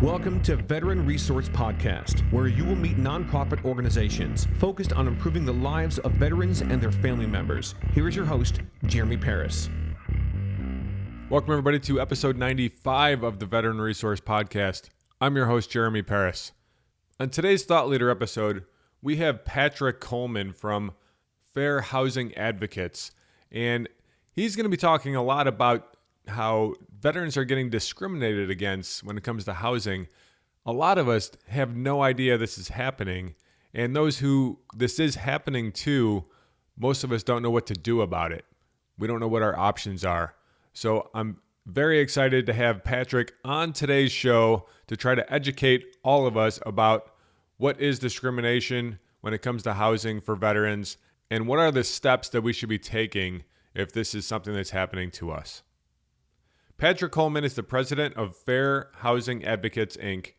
Welcome to Veteran Resource Podcast, where you will meet nonprofit organizations focused on improving the lives of veterans and their family members. Here is your host, Jeremy Paris. Welcome, everybody, to episode 95 of the Veteran Resource Podcast. I'm your host, Jeremy Paris. On today's Thought Leader episode, we have Patrick Coleman from Fair Housing Advocates, and he's going to be talking a lot about how veterans are getting discriminated against when it comes to housing. A lot of us have no idea this is happening, and those who this is happening to, most of us don't know what to do about it. We don't know what our options are. So I'm very excited to have Patrick on today's show to try to educate all of us about what is discrimination when it comes to housing for veterans, and what are the steps that we should be taking if this is something that's happening to us. Patrick Coleman is the president of Fair Housing Advocates, Inc.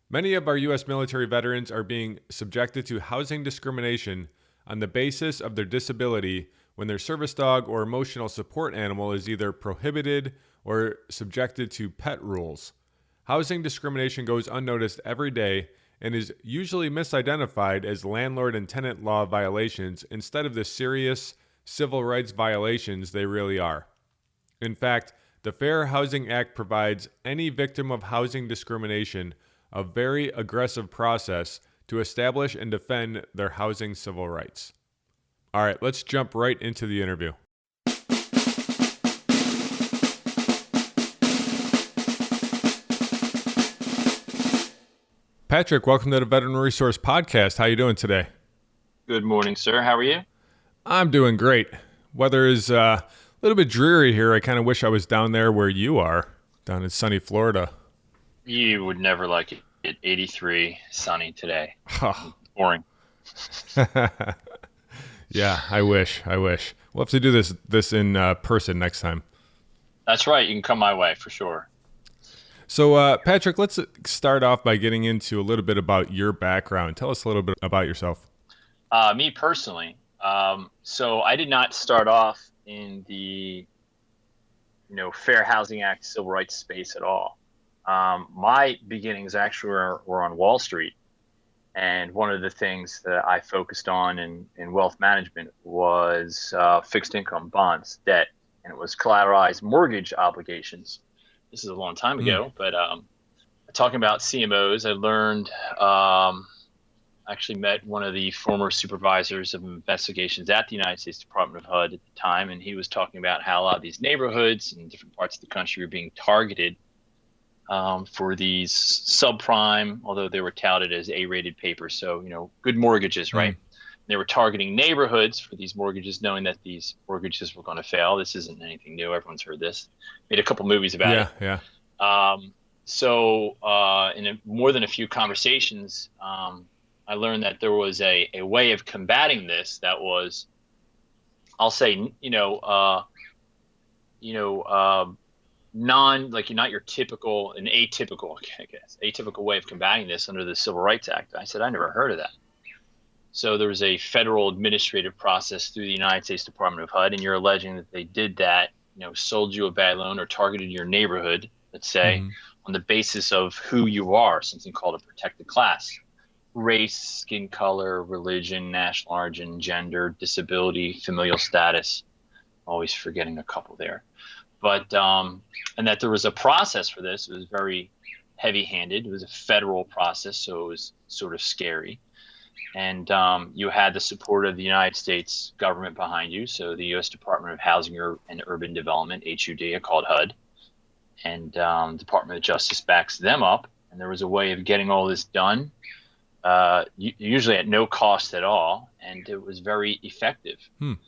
Many of our U.S. military veterans are being subjected to housing discrimination on the basis of their disability when their service dog or emotional support animal is either prohibited or subjected to pet rules. Housing discrimination goes unnoticed every day and is usually misidentified as landlord and tenant law violations instead of the serious civil rights violations they really are. In fact, the Fair Housing Act provides any victim of housing discrimination a very aggressive process to establish and defend their housing civil rights. All right, let's jump right into the interview. Patrick, welcome to the Veteran Resource Podcast. How are you doing today? Good morning, sir. How are you? I'm doing great. Weather is a little bit dreary here. I kind of wish I was down there where you are, down in sunny Florida. You would never like it. 83, sunny today. Boring. Yeah, I wish. We'll have to do this in person next time. That's right. You can come my way for sure. So, Patrick, let's start off by getting into a little bit about your background. Tell us a little bit about yourself. Me personally. So I did not start off in the, Fair Housing Act civil rights space at all. My beginnings actually were on Wall Street. And one of the things that I focused on in wealth management was fixed income bonds, debt, and it was collateralized mortgage obligations. This is a long time ago, but talking about CMOs, I learned, actually met one of the former supervisors of investigations at the United States Department of HUD at the time, and he was talking about how a lot of these neighborhoods in different parts of the country were being targeted for these subprime, although they were touted as A-rated papers, so, good mortgages, right? They were targeting neighborhoods for these mortgages, knowing that these mortgages were going to fail. This isn't anything new. Everyone's heard this. Made a couple movies about it. Yeah. In more than a few conversations, I learned that there was a way of combating this that was, I'll say, not your typical, an atypical, atypical way of combating this under the Civil Rights Act. I said, I never heard of that. So there was a federal administrative process through the United States Department of HUD, and you're alleging that they did that, sold you a bad loan or targeted your neighborhood, let's say, on the basis of who you are, something called a protected class. Race, skin color, religion, national origin, gender, disability, familial status. Always forgetting a couple there. But, and that there was a process for this. It was very heavy-handed. It was a federal process, so it was sort of scary. And you had the support of the United States government behind you, so the U.S. Department of Housing and Urban Development, HUD, I called HUD, and Department of Justice backs them up. And there was a way of getting all this done, usually at no cost at all, and it was very effective. And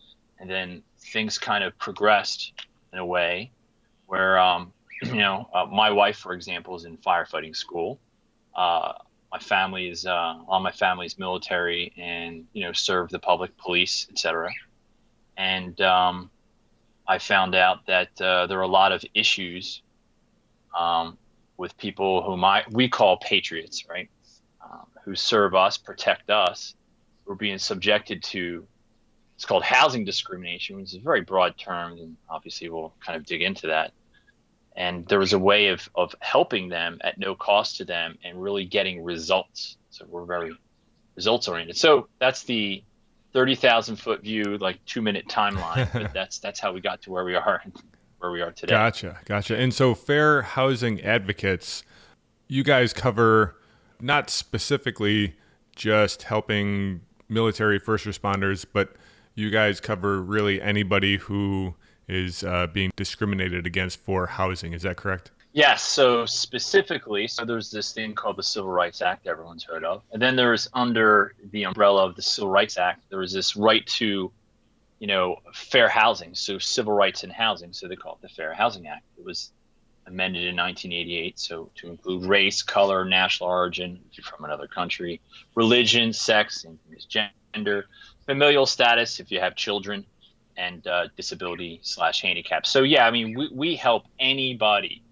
then things kind of progressed in a way where, my wife, for example, is in firefighting school. My family is, all my family is military and, serve the public, police, etc. And I found out that there are a lot of issues with people whom we call Patriots, right? Who serve us, protect us. We're being subjected to, it's called housing discrimination, which is a very broad term, and obviously we'll kind of dig into that. And there was a way of helping them at no cost to them and really getting results. So we're very results oriented. So that's the 30,000 foot view, like 2-minute timeline. But that's how we got to where we are today. Gotcha. And so fair housing advocates, you guys cover not specifically just helping military first responders, but you guys cover really anybody who is being discriminated against for housing. Is that correct? Yes. So specifically, there's this thing called the Civil Rights Act everyone's heard of. And then there's, under the umbrella of the Civil Rights Act, there was this right to, fair housing. So civil rights in housing. So they call it the Fair Housing Act. It was amended in 1988. So to include race, color, national origin, if you're from another country, religion, sex, and gender, familial status, if you have children, and disability/handicap. So yeah, I mean, we help anybody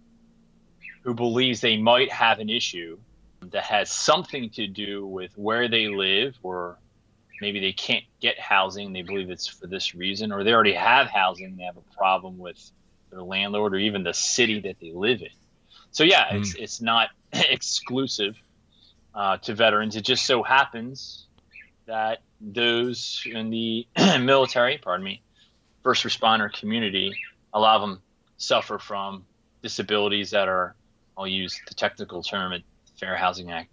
who believes they might have an issue that has something to do with where they live, or maybe they can't get housing, they believe it's for this reason, or they already have housing, they have a problem with their landlord or even the city that they live in. So yeah, it's not exclusive to veterans. It just so happens that those in the military, first responder community, a lot of them suffer from disabilities that are, I'll use the technical term at Fair Housing Act,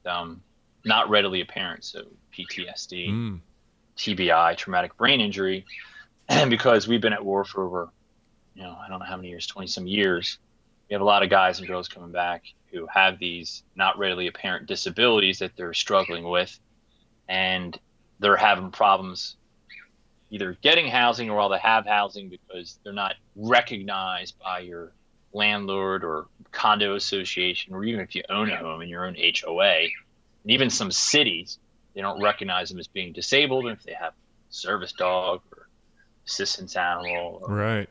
not readily apparent. So PTSD, TBI, traumatic brain injury. And because we've been at war for over, I don't know how many years, 20 some years, we have a lot of guys and girls coming back who have these not readily apparent disabilities that they're struggling with. And they're having problems either getting housing, or while they have housing, because they're not recognized by your landlord or condo association, or even if you own a home in your own HOA. And even some cities, they don't recognize them as being disabled. And if they have service dog or assistance animal, or right,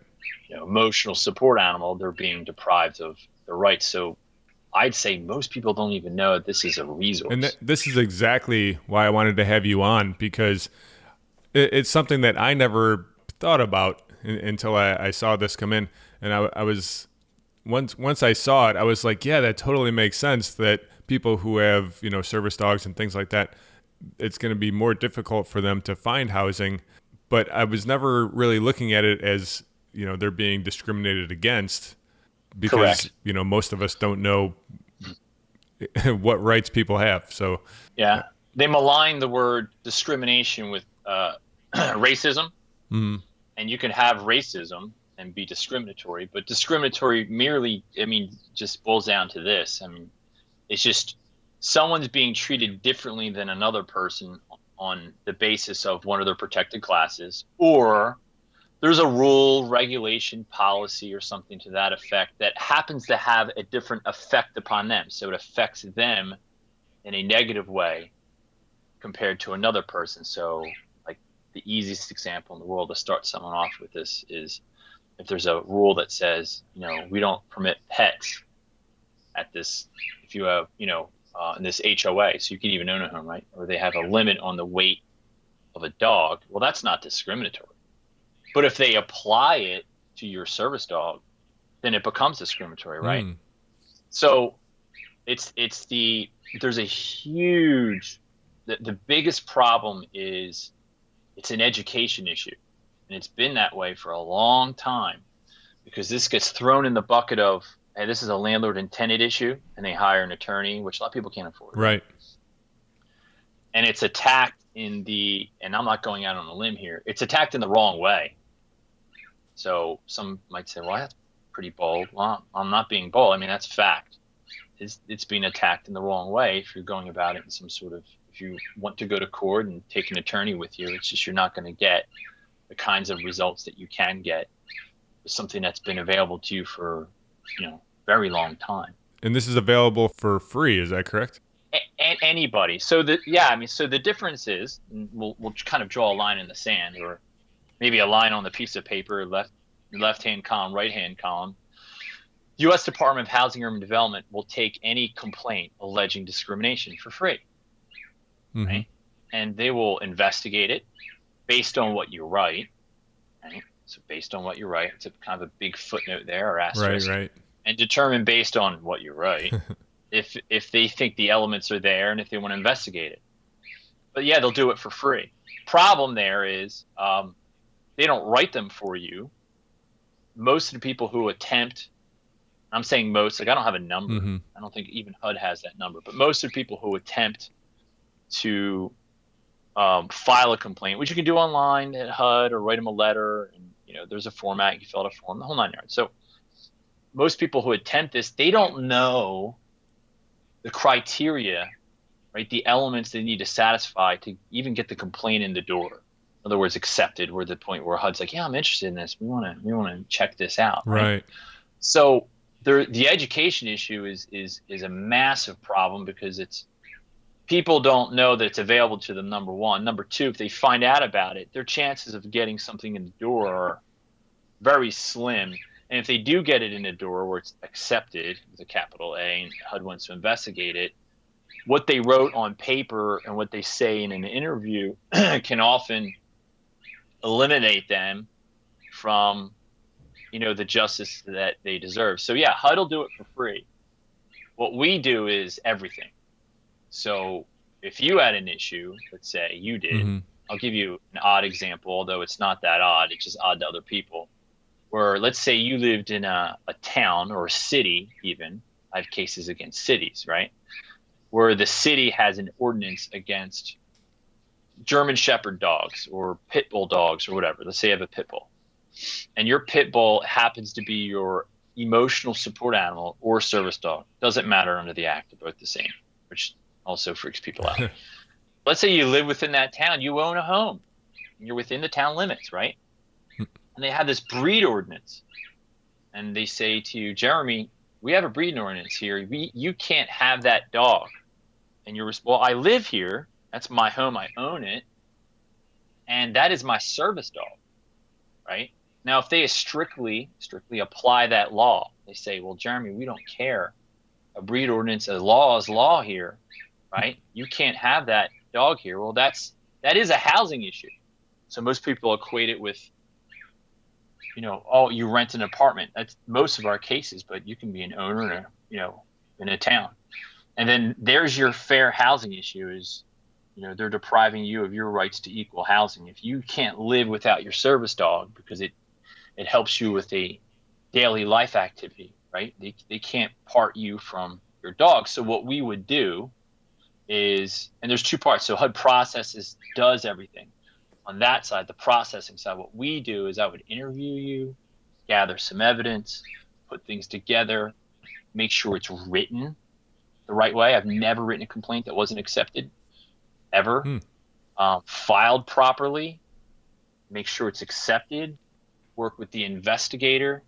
emotional support animal, they're being deprived of their rights. So I'd say most people don't even know that this is a resource. And this is exactly why I wanted to have you on, because it's something that I never thought about until I saw this come in. And I was, once I saw it, I was like, yeah, that totally makes sense, that people who have, service dogs and things like that, it's going to be more difficult for them to find housing. But I was never really looking at it as, they're being discriminated against, because, Correct. Most of us don't know what rights people have. So yeah, they malign the word discrimination with racism. Mm-hmm. And you can have racism and be discriminatory, but discriminatory merely, just boils down to this. It's just someone's being treated differently than another person on the basis of one of their protected classes, or there's a rule, regulation, policy, or something to that effect that happens to have a different effect upon them. So it affects them in a negative way compared to another person. So like the easiest example in the world to start someone off with this is, if there's a rule that says, we don't permit pets at this, if you have, in this HOA, so you can even own a home, right? Or they have a limit on the weight of a dog. Well, that's not discriminatory. But if they apply it to your service dog, then it becomes discriminatory, right? So there's a huge, the biggest problem is it's an education issue. And it's been that way for a long time, because this gets thrown in the bucket of, hey, this is a landlord and tenant issue, and they hire an attorney, which a lot of people can't afford. Right. And it's attacked and I'm not going out on a limb here, it's attacked in the wrong way. So some might say, well, that's pretty bold. Well, I'm not being bold. That's fact. It's being attacked in the wrong way if you're going about it in some sort of, if you want to go to court and take an attorney with you, it's just, you're not going to get the kinds of results that you can get with something that's been available to you for, very long time. And this is available for free, is that correct? And anybody. So the difference is, we'll kind of draw a line in the sand, or maybe a line on the piece of paper, left-hand column, right-hand column. U.S. Department of Housing and Urban Development will take any complaint alleging discrimination for free, right? And they will investigate it based on what you write, right? So based on what you write, it's a kind of a big footnote there, or asterisk. Right. and determine based on what you write if they think the elements are there and if they want to investigate it. But yeah, they'll do it for free. Problem there is they don't write them for you. Most of the people who attempt, I'm saying most, like I don't have a number. Mm-hmm. I don't think even HUD has that number. But most of the people who attempt to file a complaint, which you can do online at HUD or write them a letter, and there's a format, you can fill out a form, the whole 9 yards. So most people who attempt this, they don't know the criteria, right? The elements they need to satisfy to even get the complaint in the door. In other words, accepted. We're at the point where HUD's like, yeah, I'm interested in this. We want to check this out. Right. So the education issue is a massive problem because people don't know that it's available to them, number one. Number two, if they find out about it, their chances of getting something in the door are very slim. And if they do get it in the door where it's accepted with a capital A and HUD wants to investigate it, what they wrote on paper and what they say in an interview can often eliminate them from the justice that they deserve. So yeah, HUD will do it for free. What we do is everything. So if you had an issue, let's say you did, mm-hmm. I'll give you an odd example, although it's not that odd, it's just odd to other people, where let's say you lived in a town or a city even, I have cases against cities, right? Where the city has an ordinance against German Shepherd dogs or pit bull dogs or whatever. Let's say you have a pit bull. And your pit bull happens to be your emotional support animal or service dog. Doesn't matter under the act, they're both the same, which also freaks people out. Let's say you live within that town, you own a home, and you're within the town limits, right? And they have this breed ordinance. And they say to you, Jeremy, we have a breeding ordinance here. You can't have that dog. And you're, well, I live here. That's my home. I own it. And that is my service dog, right? Now, if they strictly apply that law, they say, well, Jeremy, we don't care. A breed ordinance, a law is law here, right? You can't have that dog here. Well, that is a housing issue. So most people equate it with, you rent an apartment. That's most of our cases, but you can be an owner in a town. And then there's your fair housing issue is, they're depriving you of your rights to equal housing. If you can't live without your service dog because it helps you with a daily life activity, right? They can't part you from your dog. So what we would do is, and there's two parts. So HUD does everything. On that side, the processing side, what we do is I would interview you, gather some evidence, put things together, make sure it's written the right way. I've never written a complaint that wasn't accepted, ever. Filed properly, make sure it's accepted, work with the investigator.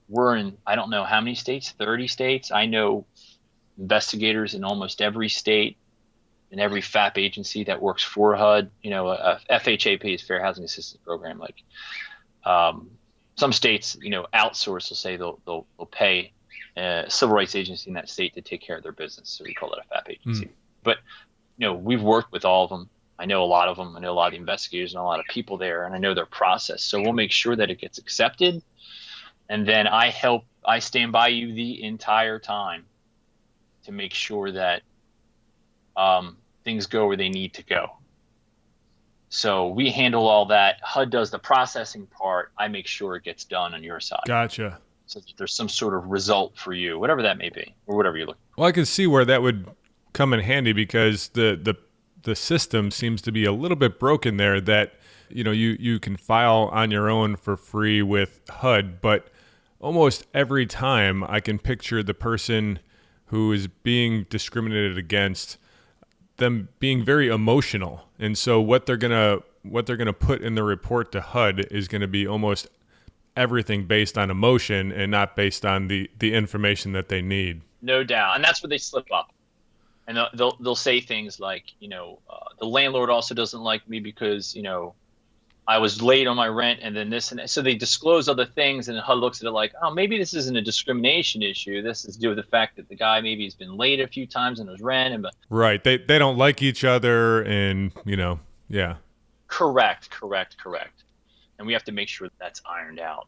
We're in, I don't know how many states, 30 states. I know investigators in almost every state, in every FAP agency that works for HUD. A FHAP is Fair Housing Assistance Program. Like some states, outsource. Will say they'll pay a civil rights agency in that state to take care of their business. So we call it a FAP agency. But we've worked with all of them. I know a lot of them. I know a lot of the investigators and a lot of people there, and I know their process. So we'll make sure that it gets accepted, and then I stand by you the entire time to make sure that things go where they need to go. So we handle all that. HUD does the processing part. I make sure it gets done on your side. Gotcha. So that there's some sort of result for you, whatever that may be, or whatever you're looking for. Well, I can see where that would come in handy because the system seems to be a little bit broken there that, you can file on your own for free with HUD, but almost every time I can picture the person who is being discriminated against, them being very emotional. And so what they're going to put in the report to HUD is going to be almost everything based on emotion and not based on the information that they need. No doubt. And that's where they slip up. And they'll say things like, the landlord also doesn't like me because, I was late on my rent and then this and that. So they disclose other things and HUD looks at it like, oh, maybe this isn't a discrimination issue. This is due to the fact that the guy maybe has been late a few times on his rent. Right. They don't like each other and, yeah. Correct. And we have to make sure that's ironed out.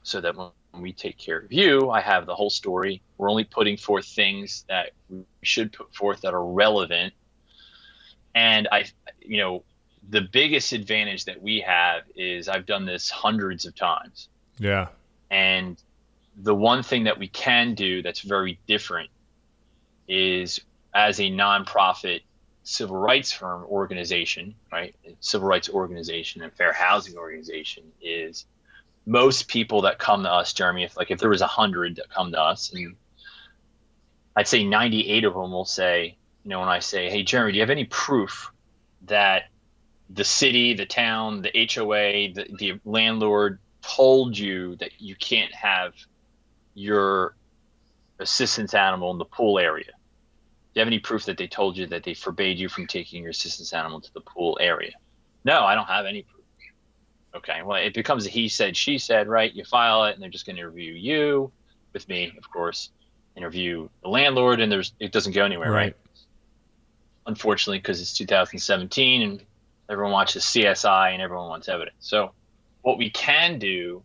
so that when we take care of you, I have the whole story. We're only putting forth things that we should put forth that are relevant. And the biggest advantage that we have is I've done this hundreds of times. Yeah. And the one thing that we can do that's very different is, as a nonprofit civil rights firm organization, right? Civil rights organization and fair housing organization, is most people that come to us, Jeremy, if there was 100 that come to us, and I'd say 98 of them will say, when I say, hey, Jeremy, do you have any proof that the city, the town, the HOA, the landlord told you that you can't have your assistance animal in the pool area? Do you have any proof that they told you that they forbade you from taking your assistance animal to the pool area? No, I don't have any proof. Okay, well, it becomes a he said, she said, right? You file it, and they're just going to interview you, with me, of course, interview the landlord, and it doesn't go anywhere, right? Unfortunately, because it's 2017, and everyone watches CSI, and everyone wants evidence. So what we can do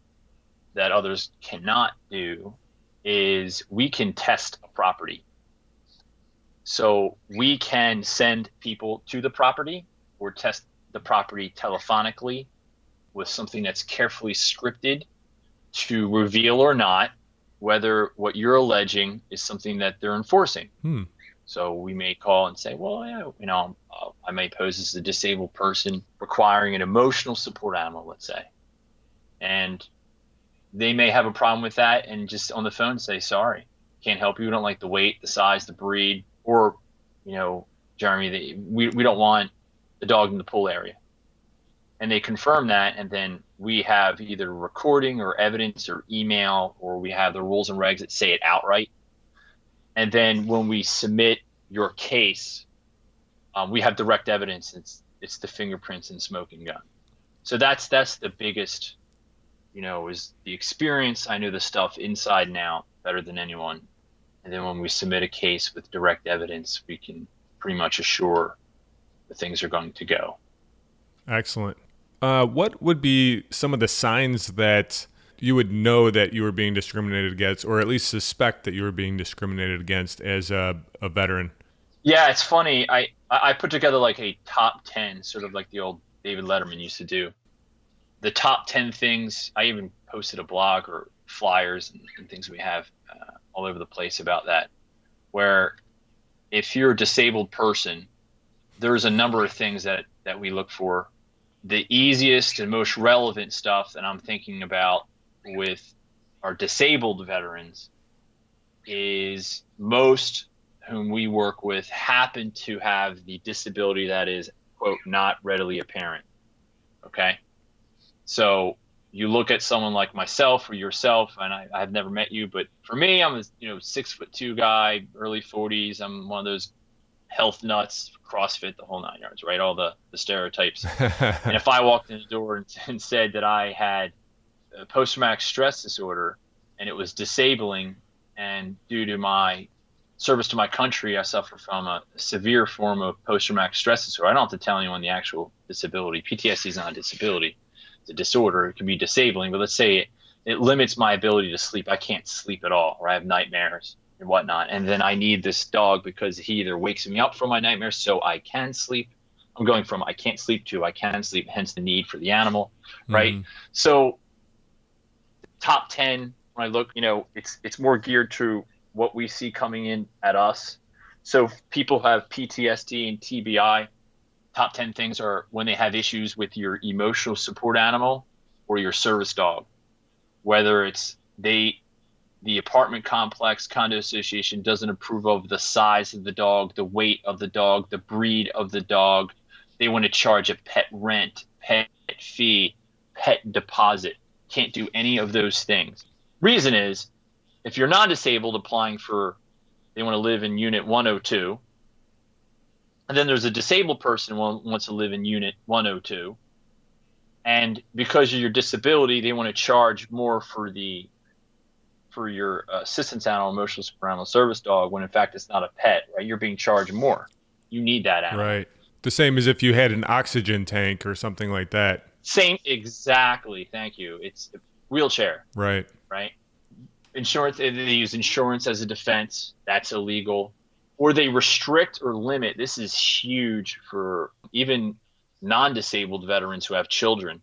that others cannot do is we can test a property. So we can send people to the property or test the property telephonically with something that's carefully scripted to reveal or not whether what you're alleging is something that they're enforcing. So we may call and say, well, yeah, I may pose as a disabled person requiring an emotional support animal, let's say. And they may have a problem with that and just on the phone say, sorry, can't help you. We don't like the weight, the size, the breed, or, Jeremy, we don't want the dog in the pool area. And they confirm that, and then we have either recording or evidence or email, or we have the rules and regs that say it outright. And then when we submit your case, we have direct evidence. It's the fingerprints and smoking gun. So that's the biggest, is the experience. I know the stuff inside and out better than anyone. And then when we submit a case with direct evidence, we can pretty much assure that things are going to go. Excellent. What would be some of the signs that you would know that you were being discriminated against, or at least suspect that you were being discriminated against as a veteran? Yeah, it's funny. I put together like a top 10, sort of like the old David Letterman used to do. The top 10 things. I even posted a blog or flyers and things we have all over the place about that, where if you're a disabled person, there's a number of things that we look for. The easiest and most relevant stuff that I'm thinking about with our disabled veterans is most whom we work with happen to have the disability that is, quote, not readily apparent. Okay. So you look at someone like myself or yourself, and I've never met you, but for me, I'm a 6'2" guy, early 40s. I'm one of those health nuts, CrossFit, the whole 9 yards, right? All the stereotypes. And if I walked in the door and said that I had a post-traumatic stress disorder and it was disabling, and due to my service to my country, I suffer from a severe form of post-traumatic stress disorder, I don't have to tell anyone the actual disability. PTSD is not a disability. It's a disorder. It can be disabling, but let's say it limits my ability to sleep. I can't sleep at all, or I have nightmares and whatnot. And then I need this dog because he either wakes me up from my nightmares so I can sleep. I'm going from I can't sleep to I can sleep, hence the need for the animal, right? So top 10, when I look, it's more geared to what we see coming in at us. So if people have PTSD and TBI, top 10 things are when they have issues with your emotional support animal or your service dog, whether it's the apartment complex, condo association doesn't approve of the size of the dog, the weight of the dog, the breed of the dog. They want to charge a pet rent, pet fee, pet deposit. Can't do any of those things. Reason is, if you're non-disabled applying for, they want to live in unit 102, and then there's a disabled person who wants to live in unit 102, and because of your disability, they want to charge more for your assistance animal, emotional support animal, service dog, when in fact it's not a pet, right? You're being charged more. You need that animal. Right. The same as if you had an oxygen tank or something like that. Same, exactly. Thank you. It's a wheelchair. Right. right? Insurance, they use insurance as a defense. That's illegal. Or they restrict or limit. This is huge for even non-disabled veterans who have children,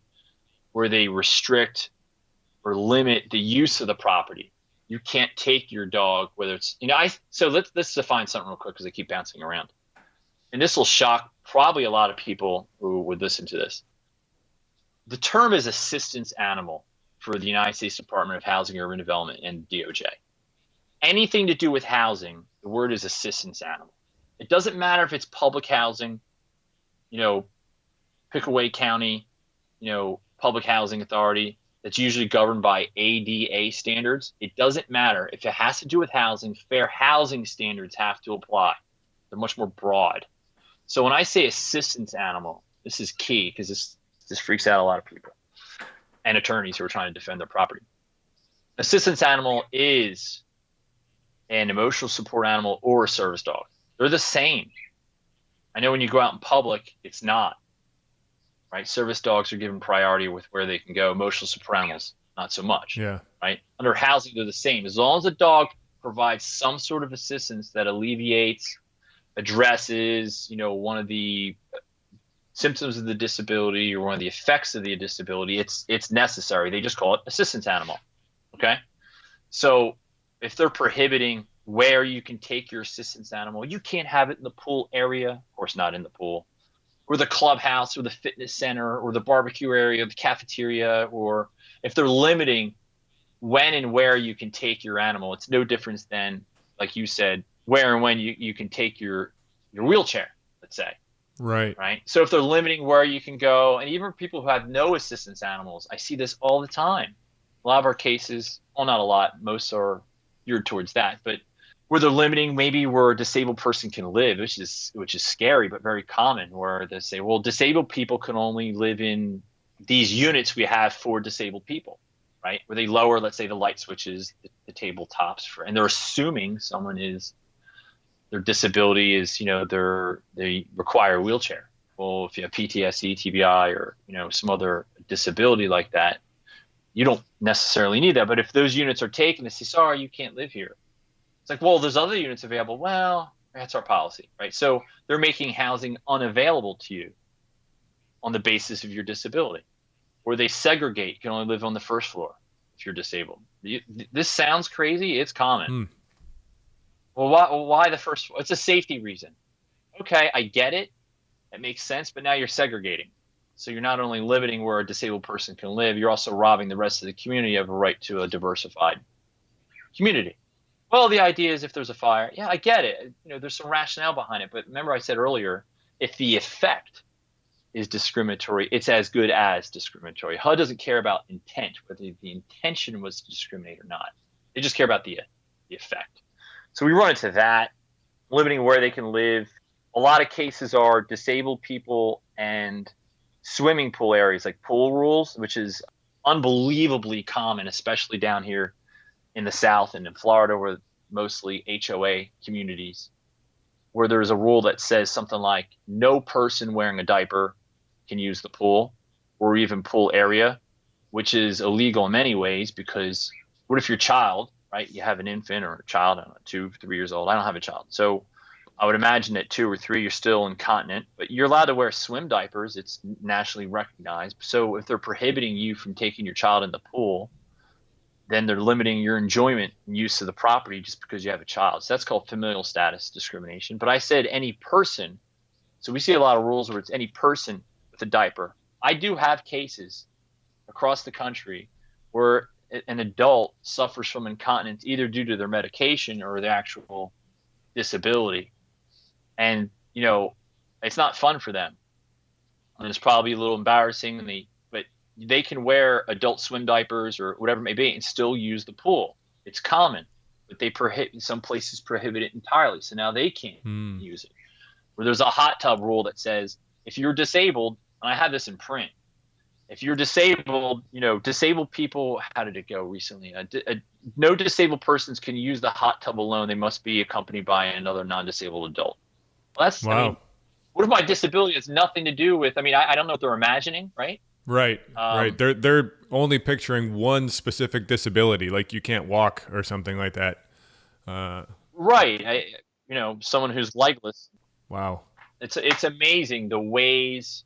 where they restrict or limit the use of the property. You can't take your dog, whether it's, so let's define something real quick because I keep bouncing around. And this will shock probably a lot of people who would listen to this. The term is assistance animal for the United States Department of Housing and Urban Development and DOJ. Anything to do with housing, the word is assistance animal. It doesn't matter if it's public housing, Pickaway County, Public Housing Authority, that's usually governed by ADA standards. It doesn't matter. If it has to do with housing, fair housing standards have to apply. They're much more broad. So when I say assistance animal, this is key because this freaks out a lot of people and attorneys who are trying to defend their property. Assistance animal is an emotional support animal or a service dog. They're the same. I know when you go out in public, it's not. Right? Service dogs are given priority with where they can go. Emotional support animals, not so much. Yeah. Right? Under housing, they're the same. As long as a dog provides some sort of assistance that alleviates, addresses, one of the symptoms of the disability or one of the effects of the disability, it's necessary. They just call it assistance animal. Okay? So if they're prohibiting where you can take your assistance animal, you can't have it in the pool area. Of course, not in the pool. Or the clubhouse or the fitness center or the barbecue area, the cafeteria, or if they're limiting when and where you can take your animal, it's no difference than, like you said, where and when you can take your wheelchair, let's say. Right. Right. So if they're limiting where you can go, and even people who have no assistance animals, I see this all the time. A lot of our cases, well, not a lot, most are geared towards that, but where they're limiting maybe where a disabled person can live, which is scary, but very common, where they say, well, disabled people can only live in these units we have for disabled people, right? Where they lower, let's say, the light switches, the tabletops, and they're assuming their disability is, they require a wheelchair. Well, if you have PTSD, TBI, or, some other disability like that, you don't necessarily need that. But if those units are taken, they say, sorry, you can't live here. It's like, well, there's other units available. Well, that's our policy, right? So they're making housing unavailable to you on the basis of your disability. Or they segregate. You can only live on the first floor if you're disabled. This sounds crazy. It's common. Well, why the first floor? It's a safety reason. Okay, I get it. It makes sense. But now you're segregating. So you're not only limiting where a disabled person can live, you're also robbing the rest of the community of a right to a diversified community. Well, the idea is if there's a fire, yeah, I get it. There's some rationale behind it. But remember I said earlier, if the effect is discriminatory, it's as good as discriminatory. HUD doesn't care about intent, whether the intention was to discriminate or not. They just care about the effect. So we run into that, limiting where they can live. A lot of cases are disabled people and swimming pool areas, like pool rules, which is unbelievably common, especially down here in the South and in Florida, where mostly HOA communities, where there's a rule that says something like no person wearing a diaper can use the pool or even pool area, which is illegal in many ways, because what if your child, right? You have an infant or a child, I don't know, 2, 3 years old. I don't have a child. So I would imagine at 2 or 3, you're still incontinent, but you're allowed to wear swim diapers. It's nationally recognized. So if they're prohibiting you from taking your child in the pool, then they're limiting your enjoyment and use of the property just because you have a child. So that's called familial status discrimination. But I said any person. So we see a lot of rules where it's any person with a diaper. I do have cases across the country where an adult suffers from incontinence either due to their medication or their actual disability. And, it's not fun for them. And it's probably a little embarrassing, but they can wear adult swim diapers or whatever it may be and still use the pool. It's common, but some places prohibit it entirely. So now they can't use it. Where there's a hot tub rule that says if you're disabled, and I have this in print, if you're disabled, disabled people, how did it go recently? No disabled persons can use the hot tub alone. They must be accompanied by another non-disabled adult. Well, wow. What if my disability has nothing to do with, I don't know what they're imagining, right? Right. Right. They're only picturing one specific disability, like you can't walk or something like that. Right. Someone who's legless. Wow. It's amazing the ways,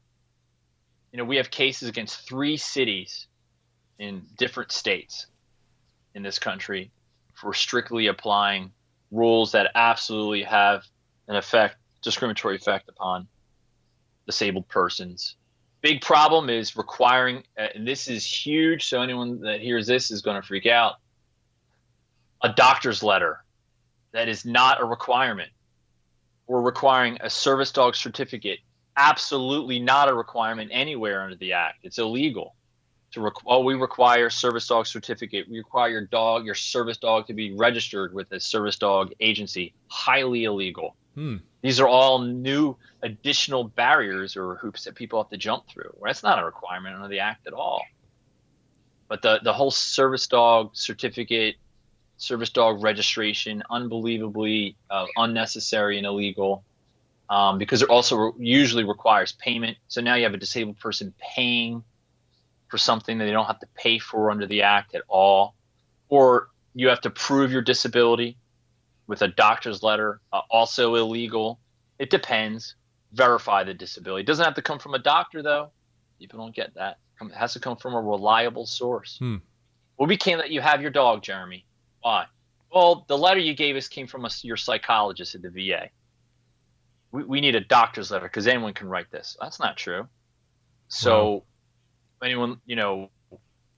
we have cases against 3 cities in different states in this country for strictly applying rules that absolutely have an discriminatory effect upon disabled persons. Big problem is requiring, and this is huge, so anyone that hears this is going to freak out, a doctor's letter. That is not a requirement. We're requiring a service dog certificate. Absolutely not a requirement anywhere under the Act. It's illegal. We require service dog certificate. We require your service dog to be registered with a service dog agency. Highly illegal. These are all new additional barriers or hoops that people have to jump through. Well, that's not a requirement under the Act at all. But the whole service dog certificate, service dog registration, unbelievably unnecessary and illegal, because it also usually requires payment. So now you have a disabled person paying for something that they don't have to pay for under the Act at all. Or you have to prove your disability with a doctor's letter, also illegal. It depends. Verify the disability. It doesn't have to come from a doctor, though. People don't get that. It has to come from a reliable source. Well, we can't let you have your dog, Jeremy. Why? Well, the letter you gave us came from your psychologist at the VA. We need a doctor's letter because anyone can write this. That's not true. So anyone,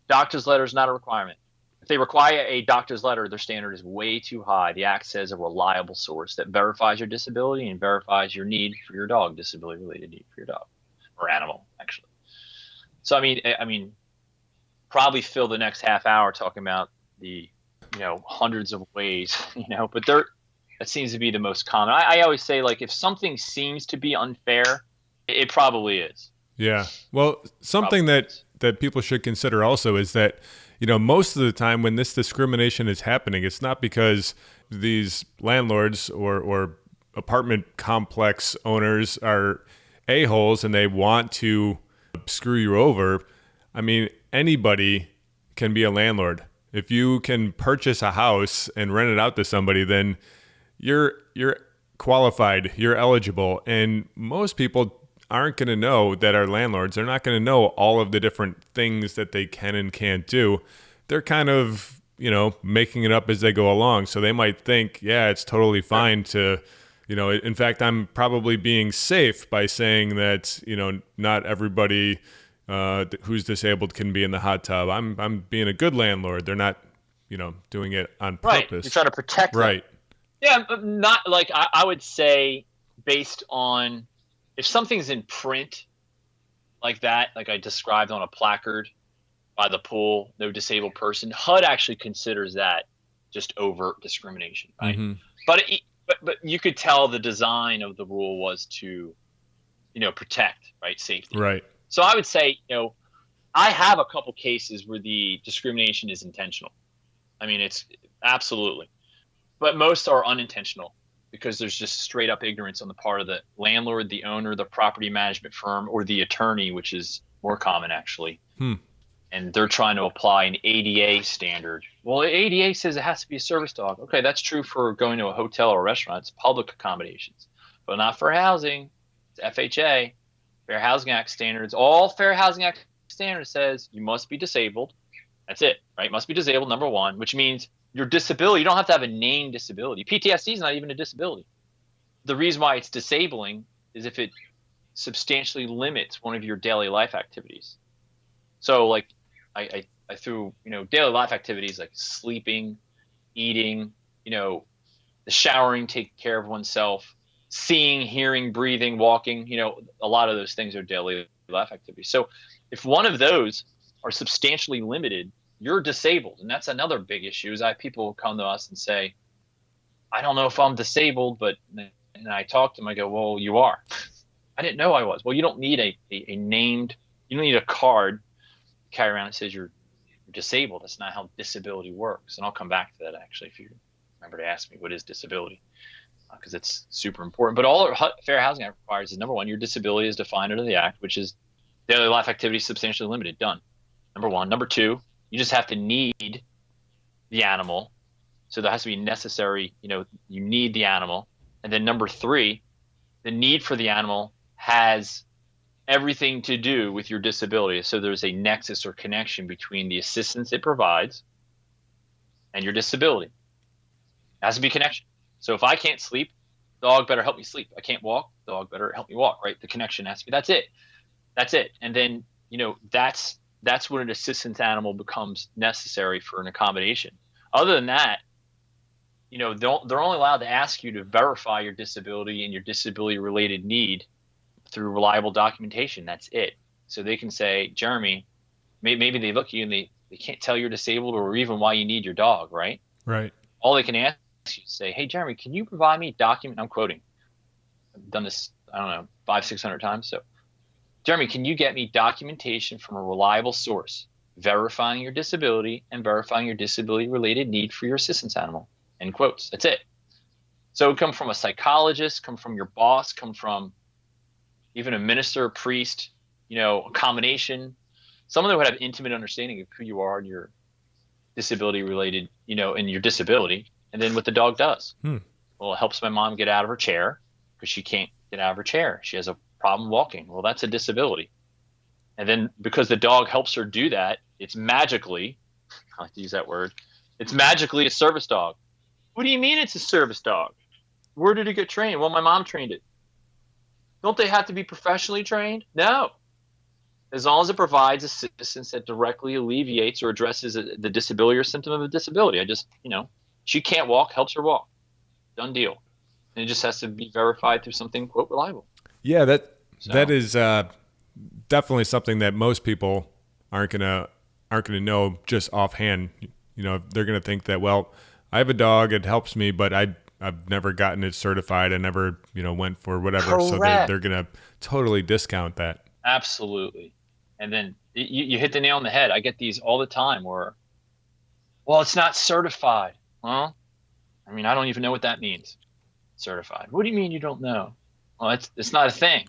doctor's letter is not a requirement. If they require a doctor's letter, their standard is way too high. The Act says a reliable source that verifies your disability and verifies your need for your dog, disability-related need for your dog or animal, actually. So, I mean, probably fill the next half hour talking about the, hundreds of ways, but that seems to be the most common. I always say, like, if something seems to be unfair, it probably is. Yeah. Well, something that people should consider also is that, most of the time when this discrimination is happening, it's not because these landlords or apartment complex owners are a-holes and they want to screw you over. I mean, anybody can be a landlord. If you can purchase a house and rent it out to somebody, then you're qualified, you're eligible. And most people aren't going to know that are landlords. They're not going to know all of the different things that they can and can't do. They're kind of, making it up as they go along. So they might think, yeah, it's totally fine to, in fact, I'm probably being safe by saying that, not everybody who's disabled can be in the hot tub. I'm being a good landlord. They're not, doing it on purpose. Right. You're trying to protect them. Right. Yeah, but not like I would say based on if something's in print like that, like I described on a placard by the pool, no disabled person, HUD actually considers that just overt discrimination, right? Mm-hmm. But you could tell the design of the rule was to, protect, right, safety. Right. So I would say, I have a couple cases where the discrimination is intentional. I mean, it's absolutely, but most are unintentional because there's just straight up ignorance on the part of the landlord, the owner, the property management firm, or the attorney, which is more common actually. And they're trying to apply an ADA standard. Well, ADA says it has to be a service dog. Okay, that's true for going to a hotel or a restaurant. It's public accommodations, but not for housing. It's FHA, Fair Housing Act standards. All Fair Housing Act standards says you must be disabled. That's it, right? Must be disabled, number one, which means your disability, you don't have to have a named disability. PTSD is not even a disability. The reason why it's disabling is if it substantially limits one of your daily life activities. So like I threw, daily life activities like sleeping, eating, the showering, taking care of oneself, seeing, hearing, breathing, walking, a lot of those things are daily life activities. So if one of those are substantially limited, you're disabled. And that's another big issue is people come to us and say, I don't know if I'm disabled, and I talk to them, I go, well, you are. I didn't know I was. Well, you don't need a named, you don't need a card carry around that says you're disabled. That's not how disability works. And I'll come back to that actually if you remember to ask me what is disability, because it's super important. But all Fair Housing Act requires is, number one, your disability is defined under the Act, which is Daily life activity substantially limited. Done. Number one. Number two, you just have to need the animal. So there has to be necessary, you need the animal. And then number three, the need for the animal has everything to do with your disability. So there's a nexus or connection between the assistance it provides and your disability. It has to be connection. So if I can't sleep, dog better help me sleep. I can't walk, dog better help me walk, right? The connection has to be, that's it. And then, that's when an assistance animal becomes necessary for an accommodation. Other than that, they're only allowed to ask you to verify your disability and your disability related need through reliable documentation. That's it. So they can say, Jeremy, maybe they look at you and they can't tell you're disabled or even why you need your dog, right? Right. All they can ask you is say, hey, Jeremy, can you provide me document? I'm quoting. I've done this, 500-600 times. So, Jeremy, can you get me documentation from a reliable source verifying your disability and verifying your disability related need for your assistance animal? End quotes. That's it. So it come from a psychologist, come from your boss, come from even a minister, a priest, accommodation, someone that would have intimate understanding of who you are and your disability related, and your disability. And then what the dog does. Well, it helps my mom get out of her chair because she can't get out of her chair. She has a problem walking. Well, that's a disability. And then because the dog helps her do that, it's magically, I like to use that word, it's magically a service dog. What do you mean it's a service dog? Where did it get trained? Well, my mom trained it. Don't they have to be professionally trained? No. As long as it provides assistance that directly alleviates or addresses the disability or symptom of a disability. She can't walk, helps her walk. Done deal. And it just has to be verified through something, quote, reliable. Yeah, that is definitely something that most people aren't gonna know just offhand. They're gonna think that, well, I have a dog, it helps me, but I've never gotten it certified. I never, went for whatever. Correct. So they're gonna totally discount that. Absolutely. And then you hit the nail on the head. I get these all the time where, well, it's not certified. Well, I don't even know what that means. Certified. What do you mean you don't know? Well, it's not a thing.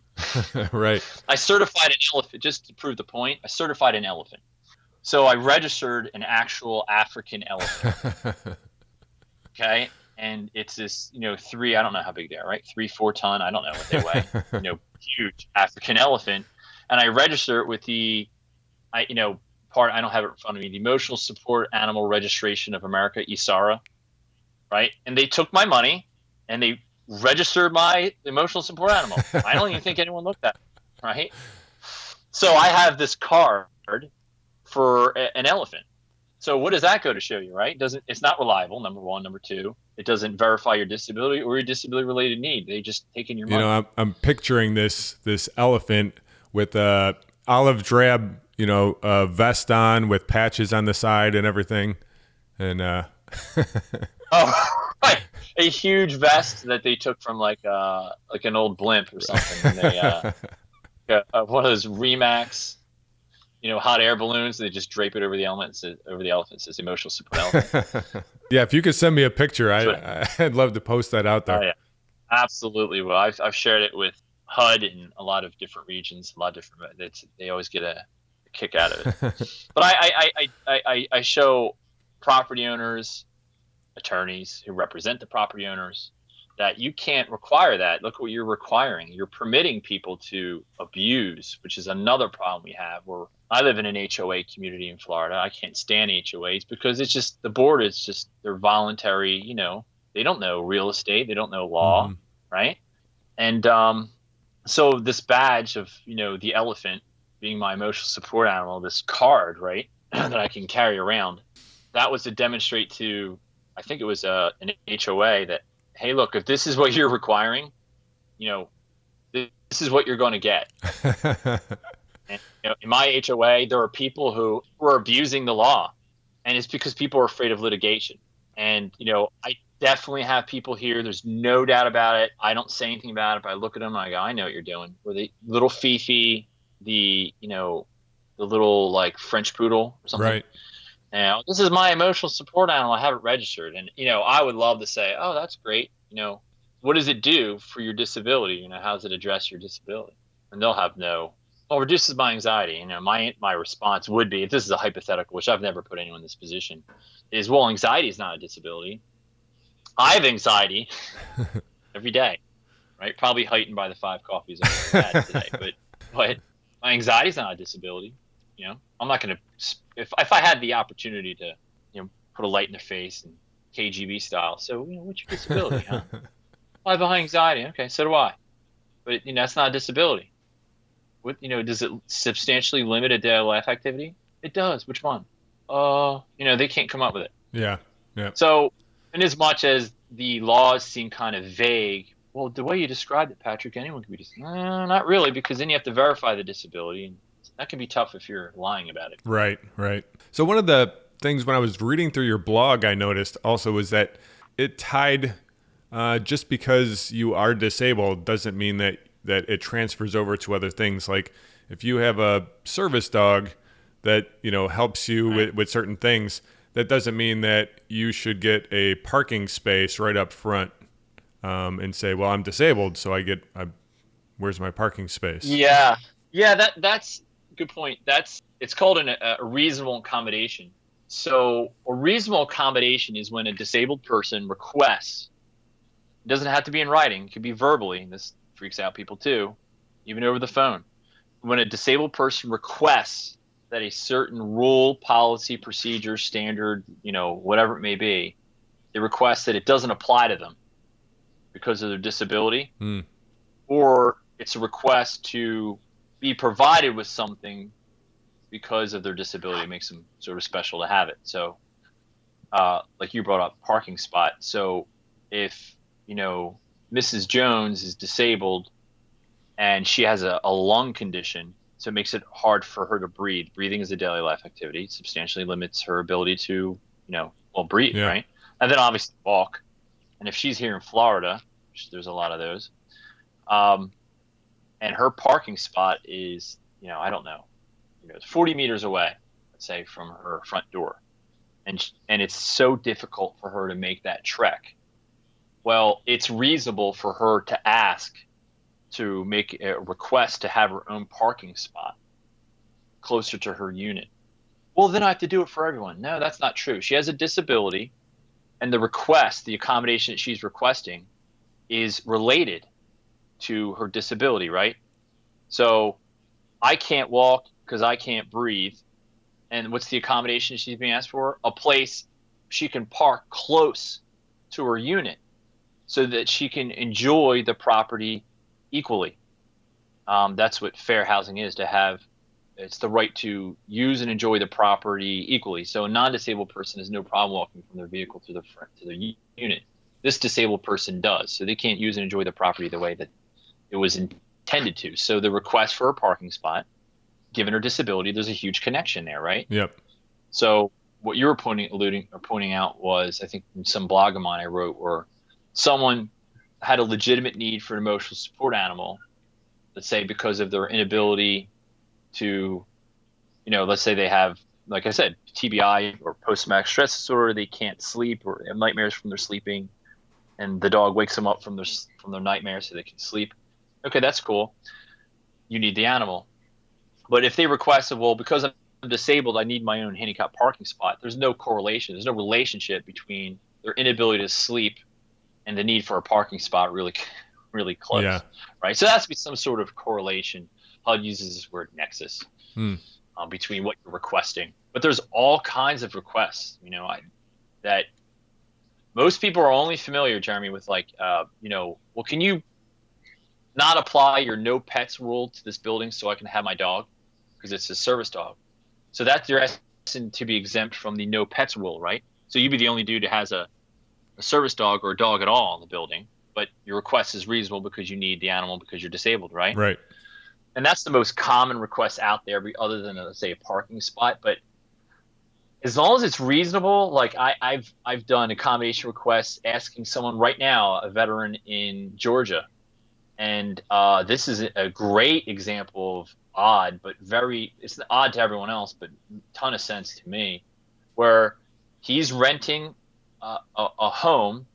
Right. I certified an elephant, just to prove the point. I certified an elephant. So I registered an actual African elephant. Okay. And it's this, I don't know how big they are, right? 3-4 ton. I don't know what they weigh, huge African elephant. And I register it with I don't have it in front of me, the Emotional Support Animal Registration of America, ISARA, right? And they took my money and they registered my emotional support animal. I don't even think anyone looked at it, right? So I have this card for an elephant. So what does that go to show you, right? It's not reliable, number one. Number two, it doesn't verify your disability or your disability related need. They just taken your money. I'm picturing this elephant with a olive drab, vest on with patches on the side and everything. And oh, right. A huge vest that they took from like an old blimp or something. And they one of those Remax, hot air balloons. They just drape it over the elephant. It says emotional support elephant. Yeah, if you could send me a picture, I'd love to post that out there. Oh, yeah. Absolutely. Well, I've shared it with HUD in a lot of different regions, a lot of different. They always get a kick out of it. But I show property owners, attorneys who represent the property owners, that you can't require that. Look what you're requiring. You're permitting people to abuse, which is another problem we have. Where I live in an HOA community in Florida. I can't stand HOAs because it's just the board is just they're voluntary. They don't know real estate. They don't know law, right? And so this badge of the elephant being my emotional support animal, this card, right, that I can carry around, that was to demonstrate to, I think it was an HOA that, hey, look, if this is what you're requiring, this is what you're going to get. And, in my HOA, there are people who were abusing the law, and it's because people are afraid of litigation. And, I definitely have people here. There's no doubt about it. I don't say anything about it, but I look at them and I go, I know what you're doing. Where the little Fifi, the little like French poodle or something. Right. Now, this is my emotional support animal. I have it registered. And, I would love to say, oh, that's great. What does it do for your disability? How does it address your disability? And they'll have no Well, reduces my anxiety. My response would be, if this is a hypothetical, which I've never put anyone in this position, is, well, anxiety is not a disability. I have anxiety every day, right? Probably heightened by the 5 coffees I've had today, but my anxiety is not a disability. I'm not going to, if I had the opportunity to, put a light in their face and KGB style. So, what's your disability, huh? Well, I have high anxiety. Okay, so do I. But that's not a disability. Does it substantially limit a daily life activity? It does. Which one? They can't come up with it. Yeah. Yeah. So, in as much as the laws seem kind of vague, well, the way you described it, Patrick, anyone can be not really, because then you have to verify the disability, and that can be tough if you're lying about it. Right. So one of the things when I was reading through your blog, I noticed also was that it tied, just because you are disabled doesn't mean that it transfers over to other things. Like if you have a service dog that, helps you with certain things, that doesn't mean that you should get a parking space right up front, and say, well, I'm disabled, so where's my parking space? Yeah. That's a good point. It's called a reasonable accommodation. So a reasonable accommodation is when a disabled person requests. It doesn't have to be in writing. It could be verbally. And this freaks out people too, even over the phone. When a disabled person requests that a certain rule, policy, procedure, standard, whatever it may be, they request that it doesn't apply to them because of their disability, or it's a request to be provided with something because of their disability. It makes them sort of special to have it. So, like you brought up, parking spot. So if, Mrs. Jones is disabled and she has a lung condition, so it makes it hard for her to breathe. Breathing is a daily life activity. It substantially limits her ability to, breathe, Yeah. right? And then obviously walk. And if she's here in Florida, which there's a lot of those, and her parking spot is, I don't know, 40 meters away, let's say, from her front door, and it's so difficult for her to make that trek. Well, it's reasonable for her to ask to make a request to have her own parking spot closer to her unit. Well, then I have to do it for everyone. No, that's not true. She has a disability, and the accommodation that she's requesting is related to her disability, right? So I can't walk because I can't breathe. And what's the accommodation she's being asked for? A place she can park close to her unit so that she can enjoy the property equally. That's what fair housing is, it's the right to use and enjoy the property equally. So a non-disabled person has no problem walking from their vehicle to the unit. This disabled person does, so they can't use and enjoy the property the way that it was intended to. So the request for a parking spot, given her disability, there's a huge connection there, right? Yep. So what you were pointing out was, I think in some blog of mine I wrote, where someone had a legitimate need for an emotional support animal, let's say because of their inability to, let's say they have, like I said, TBI or post-traumatic stress disorder, they can't sleep or have nightmares from their sleeping, and the dog wakes them up from their nightmares so they can sleep. Okay, that's cool. You need the animal. But if they request, well, because I'm disabled, I need my own handicap parking spot, there's no correlation. There's no relationship between their inability to sleep and the need for a parking spot really, really close. Yeah. Right? So there has to be some sort of correlation. HUD uses this word nexus between what you're requesting. But there's all kinds of requests, that most people are only familiar, Jeremy, with well, can you not apply your no pets rule to this building so I can have my dog? Because it's a service dog. So that's your asking to be exempt from the no pets rule, right? So you'd be the only dude who has a service dog or a dog at all in the building, but your request is reasonable because you need the animal because you're disabled, right? Right. And that's the most common request out there, other than, let's say, a parking spot. But as long as it's reasonable, like I've done accommodation requests asking someone right now, a veteran in Georgia, and this is a great example of odd, but it's odd to everyone else, but a ton of sense to me, where he's renting a home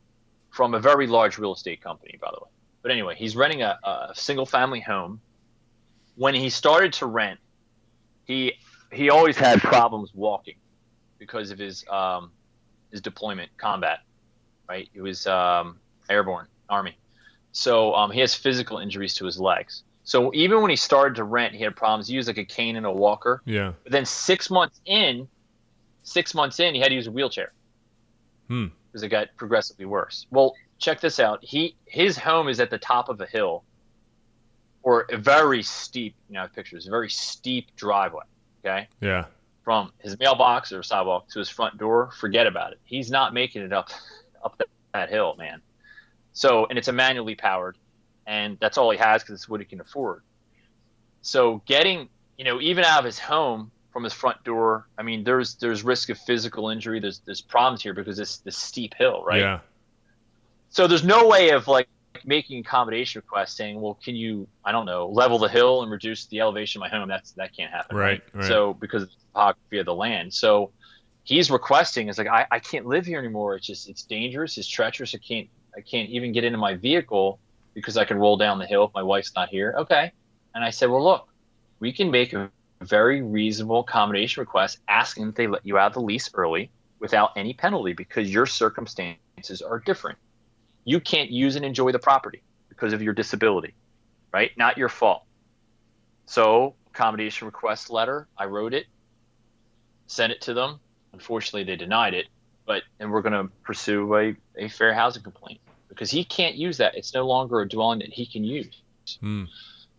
from a very large real estate company, by the way. But anyway, he's renting a single family home, when he started to rent, he always had problems walking because of his deployment, combat, right? He was airborne, Army. So he has physical injuries to his legs. So even when he started to rent, he had problems. He used like a cane and a walker. Yeah. But then 6 months in, he had to use a wheelchair because it got progressively worse. Well, check this out. His home is at the top of a hill, or a very steep, pictures, a very steep driveway. Okay. Yeah. From his mailbox or sidewalk to his front door, forget about it. He's not making it up that hill, man. So, and it's a manually powered, and that's all he has because it's what he can afford. So getting, even out of his home from his front door, I mean, there's risk of physical injury. There's problems here because it's this steep hill, right? Yeah. So there's no way of like making accommodation requests saying, well, can you, I don't know, level the hill and reduce the elevation of my home? That can't happen. Right. So because of the topography of the land. So he's requesting, it's like, I can't live here anymore. It's dangerous. It's treacherous. I can't even get into my vehicle because I can roll down the hill if my wife's not here. Okay. And I said, well, look, we can make a very reasonable accommodation request asking that they let you out of the lease early without any penalty because your circumstances are different. You can't use and enjoy the property because of your disability, right? Not your fault. So accommodation request letter, I wrote it, sent it to them. Unfortunately, they denied it, and we're going to pursue a fair housing complaint because he can't use that. It's no longer a dwelling that he can use.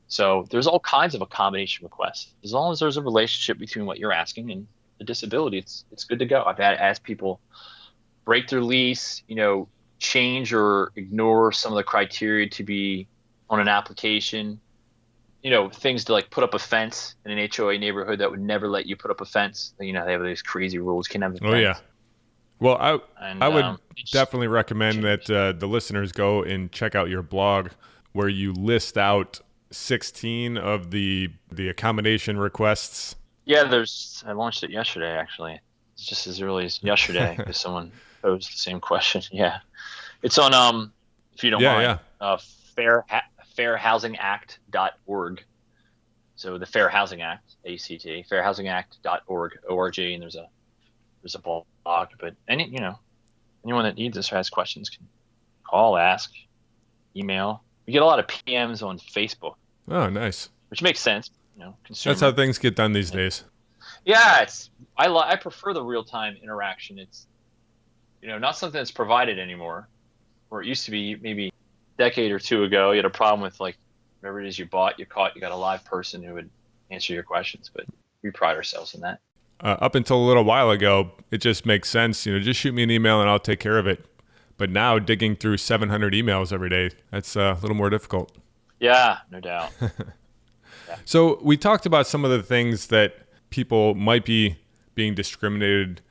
So there's all kinds of accommodation requests. As long as there's a relationship between what you're asking and the disability, it's good to go. I've asked people break their lease, change or ignore some of the criteria to be on an application, things to like put up a fence in an HOA neighborhood that would never let you put up a fence. They have these crazy rules. Can't have a fence. Oh yeah. Well, I would definitely recommend that the listeners go and check out your blog where you list out 16 of the accommodation requests. Yeah, I launched it yesterday, actually. It's just as early as yesterday because someone posed the same question. Yeah. It's on, if you don't mind, fairhousingact.org. So the Fair Housing Act, ACT, fairhousingact.org, O-R-G, and there's a blog. But anyone that needs this or has questions can call, ask, email. We get a lot of PMs on Facebook. Oh, nice. Which makes sense. Consumer. That's how things get done these days. Yeah, I prefer the real-time interaction. It's not something that's provided anymore. Or it used to be maybe a decade or two ago. You had a problem with like whatever it is you bought, you got a live person who would answer your questions. But we pride ourselves in that. Up until a little while ago, it just makes sense. Just shoot me an email and I'll take care of it. But now digging through 700 emails every day, that's a little more difficult. Yeah, no doubt. Yeah. So we talked about some of the things that people might be being discriminated,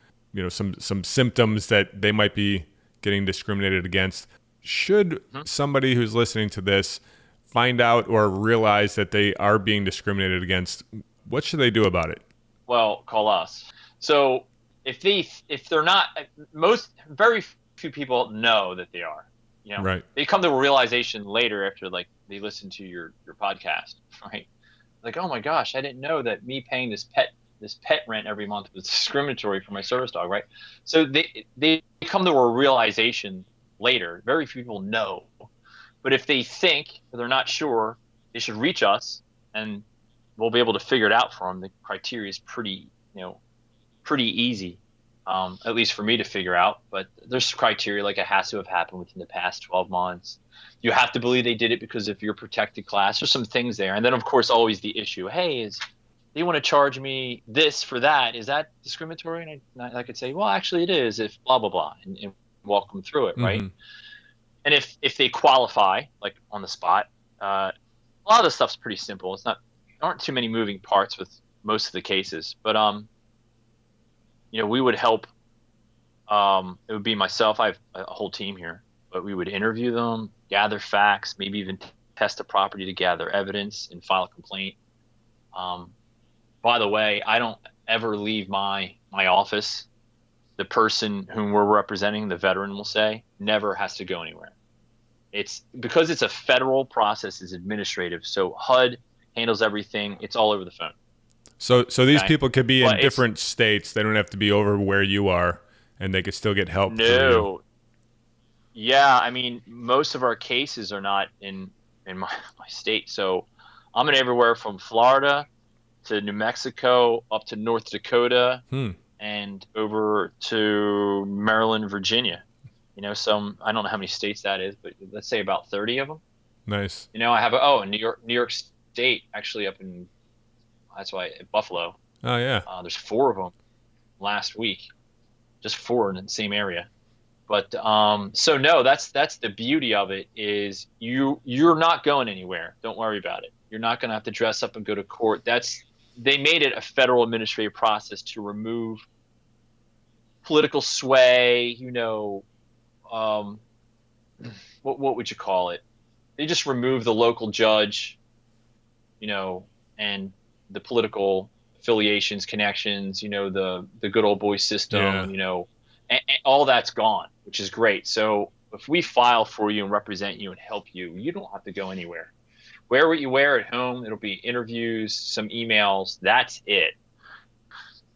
some symptoms that they might be getting discriminated against. Should somebody who's listening to this find out or realize that they are being discriminated against, what should they do about it? Well, call us. So if they're not, very few people know that they are. Right. They come to a realization later after like they listen to your podcast, right? Like, oh my gosh, I didn't know that me paying this pet rent every month was discriminatory for my service dog, right? So they come to a realization later. Very few people know, but if they think or they're not sure, they should reach us and we'll be able to figure it out for them. The criteria is pretty easy. At least for me to figure out, but there's criteria like it has to have happened within the past 12 months. You have to believe they did it because of your protected class. There's some things there. And then of course, always the issue, hey, they want to charge me this for that. Is that discriminatory? And I could say, well, actually it is if blah, blah, blah, and walk them through it. Right. And if they qualify like on the spot, a lot of the stuff's pretty simple. There aren't too many moving parts with most of the cases, but, we would help. It would be myself. I have a whole team here, but we would interview them, gather facts, maybe even test the property to gather evidence and file a complaint. By the way, I don't ever leave my office. The person whom we're representing, the veteran will say, never has to go anywhere. It's because it's a federal process, it's administrative. So HUD handles everything. It's all over the phone. So these Okay? people could be in But different states. They don't have to be over where you are, and they could still get help through you. No. Yeah, I mean, most of our cases are not in my state. So I'm in everywhere from Florida to New Mexico up to North Dakota and over to Maryland, Virginia. I don't know how many states that is, but let's say about 30 of them. Nice. I have New York State, actually that's why Buffalo. Oh yeah. There's 4 of them last week, just 4 in the same area. But so no, that's the beauty of it is you're not going anywhere. Don't worry about it. You're not going to have to dress up and go to court. They made it a federal administrative process to remove political sway. What would you call it? They just remove the local judge, and the political affiliations, connections. The good old boy system. Yeah. And all that's gone, which is great. So if we file for you and represent you and help you, you don't have to go anywhere. Wear what you wear at home. It'll be interviews, some emails. That's it.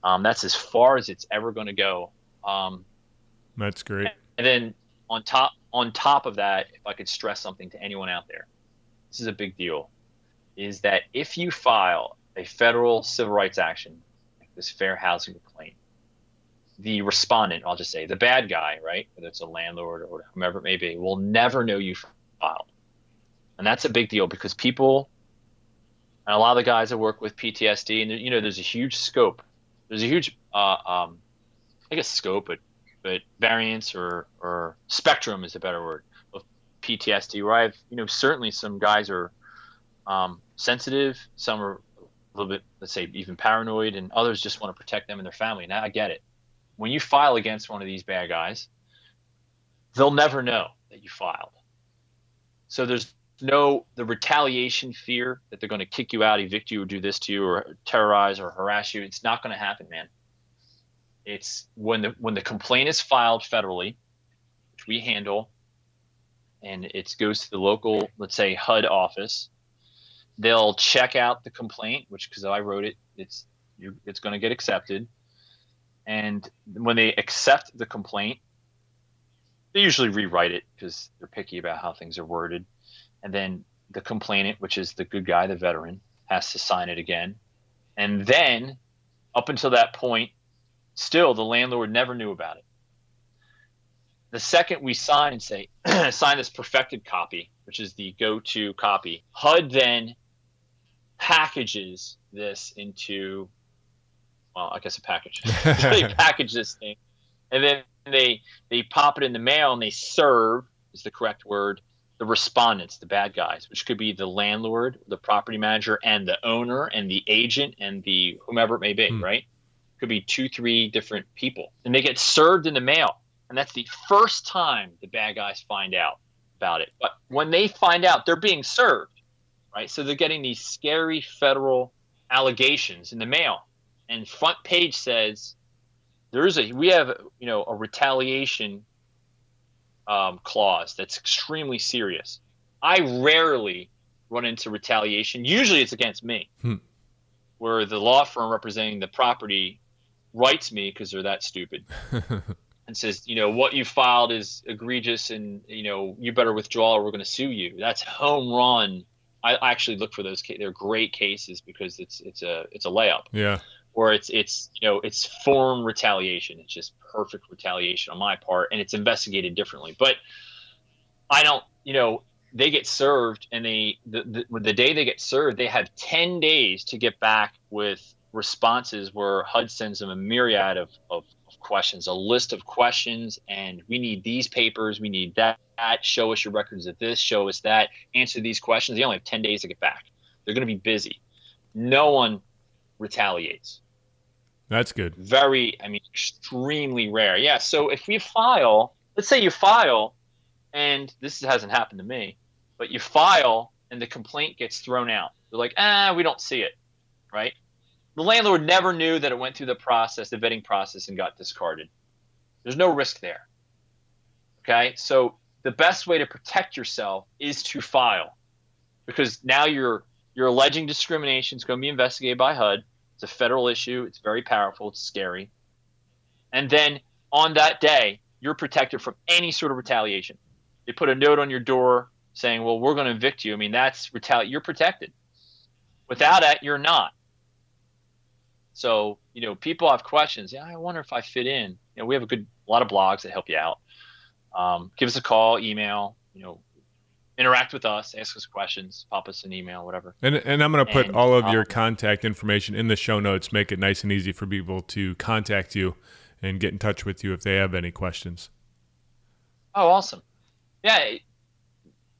That's as far as it's ever going to go. That's great. And then on top of that, if I could stress something to anyone out there, this is a big deal, is that if you file a federal civil rights action, like this fair housing complaint, the respondent, I'll just say the bad guy, right, whether it's a landlord or whomever it may be, will never know you filed. And that's a big deal because people, and a lot of the guys that work with PTSD, and there's a huge scope. There's a huge, I guess scope, but variance or spectrum is a better word of PTSD. Where I've, certainly some guys are sensitive, some are a little bit, let's say, even paranoid, and others just want to protect them and their family. Now I get it. When you file against one of these bad guys, they'll never know that you filed. So there's the retaliation fear that they're going to kick you out, evict you, or do this to you, or terrorize or harass you. It's not going to happen, man. It's when the complaint is filed federally, which we handle, and it goes to the local, let's say, HUD office. They'll check out the complaint, which, because I wrote it, it's going to get accepted. And when they accept the complaint, they usually rewrite it because they're picky about how things are worded. And then the complainant, which is the good guy, the veteran, has to sign it again. And then up until that point, still the landlord never knew about it. The second we sign and say, sign this perfected copy, which is the go-to copy, HUD then packages this into, well, I guess a package. They package this thing, and then they pop it in the mail, and they serve, is the correct word, the respondents, the bad guys, which could be the landlord, the property manager, and the owner, and the agent, and the whomever it may be, right? Could be 2-3 different people, and they get served in the mail, and that's the first time the bad guys find out about it. But when they find out, they're being served, right? So they're getting these scary federal allegations in the mail. And front page says we have a retaliation clause that's extremely serious. I rarely run into retaliation. Usually it's against me, where the law firm representing the property writes me because they're that stupid and says, what you filed is egregious, and you better withdraw or we're going to sue you. That's home run. I actually look for those. They're great cases because it's a layup. Yeah. Or it's form retaliation. It's just perfect retaliation on my part, and it's investigated differently. But I don't, they get served, and the day they get served, they have 10 days to get back with responses where HUD sends them a myriad of questions, a list of questions, and we need these papers, we need that, show us your records of this, show us that, answer these questions. They only have 10 days to get back. They're going to be busy. No one retaliates. That's good. Extremely rare. Yeah. So if we file, let's say you file, and this hasn't happened to me, but you file and the complaint gets thrown out. They're like, we don't see it, right? The landlord never knew that it went through the vetting process, and got discarded. There's no risk there. Okay. So the best way to protect yourself is to file, because now you're You're alleging discrimination. It's going to be investigated by HUD. It's a federal issue. It's very powerful. It's scary. And then on that day, you're protected from any sort of retaliation. They put a note on your door saying, well, we're going to evict you. I mean, that's retaliation. You're protected. Without it, you're not. So, people have questions. Yeah, I wonder if I fit in. We have a lot of blogs that help you out. Give us a call, email, interact with us, ask us questions, pop us an email, whatever. And I'm going to put all of your contact information in the show notes, make it nice and easy for people to contact you and get in touch with you if they have any questions. Oh, awesome. Yeah,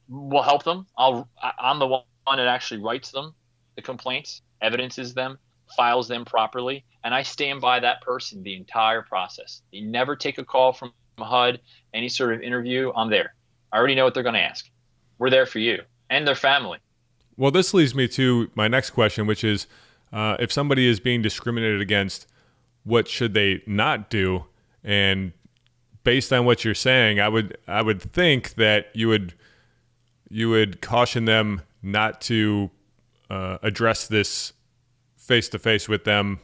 we'll help them. I'm the one that actually writes them, the complaints, evidences them, files them properly, and I stand by that person the entire process. You never take a call from HUD, any sort of interview, I'm there. I already know what they're going to ask. We're there for you and their family. Well, this leads me to my next question, which is if somebody is being discriminated against, what should they not do? And based on what you're saying, I would think that you would caution them not to address this face-to-face with them,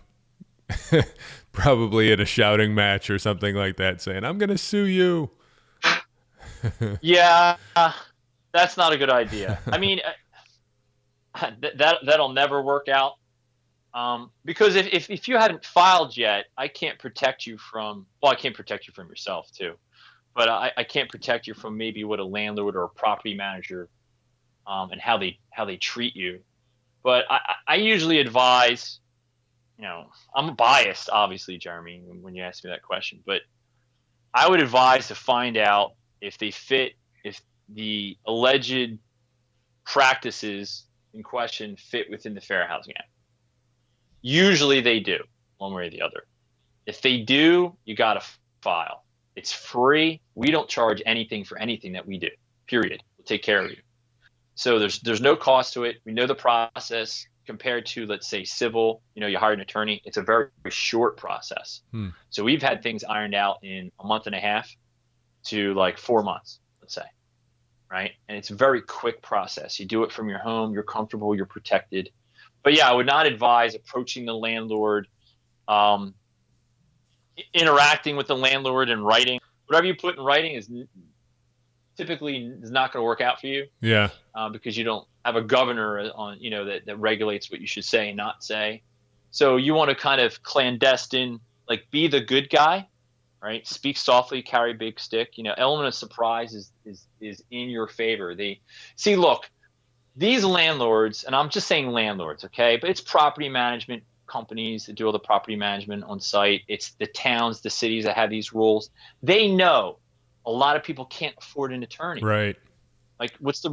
probably in a shouting match or something like that, saying, I'm going to sue you. Yeah, that's not a good idea. I mean, that'll never work out. Because if you hadn't filed yet, I can't protect you from, I can't protect you from yourself too, but I can't protect you from maybe what a landlord or a property manager, and how they treat you. But I usually advise, I'm biased, obviously, Jeremy, when you ask me that question, but I would advise to find out if the alleged practices in question fit within the Fair Housing Act. Usually they do, one way or the other. If they do, you got to file. It's free. We don't charge anything for anything that we do, period. We'll take care of you. So there's no cost to it. We know the process compared to, let's say, civil. You hire an attorney. It's a very short process. So we've had things ironed out in a month and a half to like 4 months, let's say, right? And it's a very quick process. You do it from your home. You're comfortable. You're protected. But yeah, I would not advise approaching the landlord, interacting with the landlord in writing. Whatever you put in writing is typically not going to work out for you. Yeah. Because you don't have a governor on, that regulates what you should say and not say. So you want to kind of clandestine, like be the good guy, right? Speak softly, carry a big stick. Element of surprise is in your favor. Look, these landlords, and I'm just saying landlords, okay? But it's property management companies that do all the property management on site. It's the towns, the cities that have these rules. They know a lot of people can't afford an attorney. Right. Like what's the